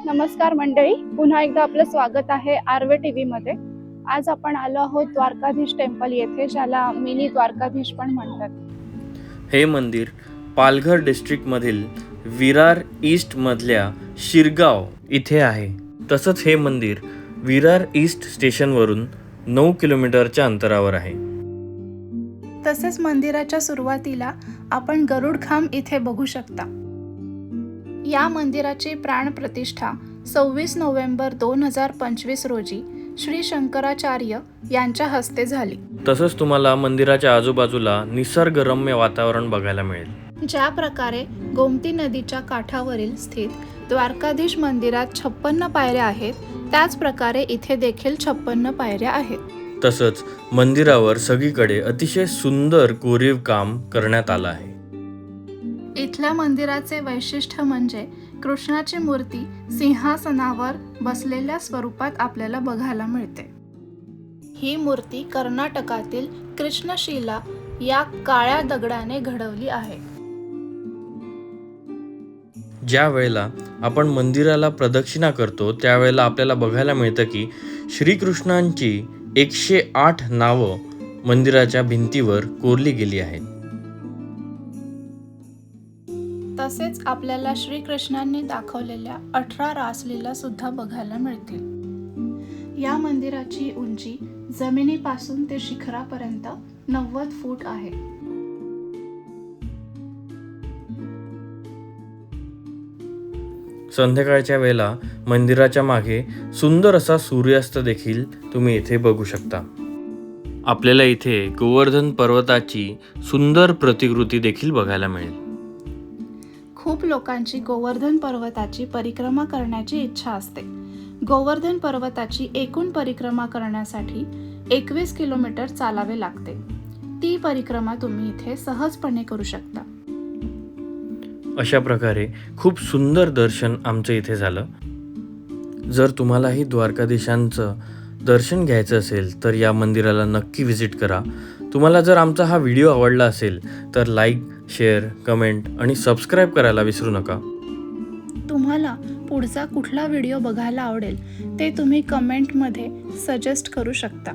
नमस्कार मंडळी, पुन्हा एकदा आपलं स्वागत आहे आर्वे टीव्ही मध्ये। आज आपण आलो आहोत द्वारकाधीश टेम्पल येथे, ज्याला मिनी द्वारकाधीश पण म्हणतात। हे मंदिर पालघर डिस्ट्रिक्ट मधील विरार ईस्ट मधल्या शिरगाव इथे आहे। तसंच हे मंदिर विरार ईस्ट स्टेशन वरून 9 किलोमीटरच्या अंतरावर आहे। तसेच मंदिराच्या सुरुवातीला आपण गरुडखांब इथे बघू शकता। या मंदिराची प्राण प्रतिष्ठा 26 नोव्हेंबर 2025 रोजी श्री शंकराचार्य यांच्या हस्ते झाली। तसंच तुम्हाला मंदिराच्या आजूबाजूला निसर्गरम्य वातावरण बघायला मिळेल। ज्या प्रकारे गोमती नदीच्या काठावरील स्थित द्वारकाधीश मंदिरात 56 पायऱ्या आहेत, त्याच प्रकारे इथे देखील 56 पायऱ्या आहेत। तसंच मंदिरावर सगळीकडे अतिशय सुंदर कोरीव काम करण्यात आलं आहे। इथल्या मंदिराचे वैशिष्ट्य म्हणजे कृष्णाची मूर्ती सिंहासनावर बसलेल्या स्वरूपात आपल्याला बघायला मिळते। ही मूर्ती कर्नाटकातील कृष्णशिला या काळ्या दगडाने घडवली आहे। ज्या वेळेला आपण मंदिराला प्रदक्षिणा करतो त्यावेळेला आपल्याला बघायला मिळतं की श्रीकृष्णांची 108 नावं मंदिराच्या भिंतीवर कोरली गेली आहेत। तसेच आपल्याला श्रीकृष्णांनी दाखवलेल्या 18 रासलीला सुद्धा बघायला मिळतील। या मंदिराची उंची जमिनीपासून ते शिखरापर्यंत 90 फूट आहे। संध्याकाळच्या वेळेला मंदिराच्या मागे सुंदर असा सूर्यास्त देखील तुम्ही इथे बघू शकता। आपल्याला इथे गोवर्धन पर्वताची सुंदर प्रतिकृती देखील बघायला मिळेल। खूप लोकांची गोवर्धन पर्वताची परिक्रमा करण्याची इच्छा असते। गोवर्धन पर्वताची एकूण परिक्रमा करण्यासाठी 21 किलोमीटर चालावे लागते। ती परिक्रमा तुम्ही इथे सहजपणे करू शकता। अशा प्रकारे खूप सुंदर दर्शन आमचं इथे झालं। जर तुम्हालाही द्वारकाधीशांचं दर्शन घ्यायचं असेल तर या मंदिराला नक्की व्हिजिट करा। तुम्हाला जर आमचा हा व्हिडिओ आवडला असेल तर लाईक, शेअर, कमेंट आणि सबस्क्राईब करायला विसरू नका। तुम्हाला पुढचा कुठला व्हिडिओ बघायला आवडेल ते तुम्ही कमेंटमध्ये सजेस्ट करू शकता।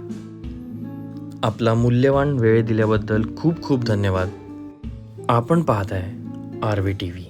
आपला मूल्यवान वेळ दिल्याबद्दल खूप खूप धन्यवाद। आपण पाहत आहे आर्वे टीव्ही।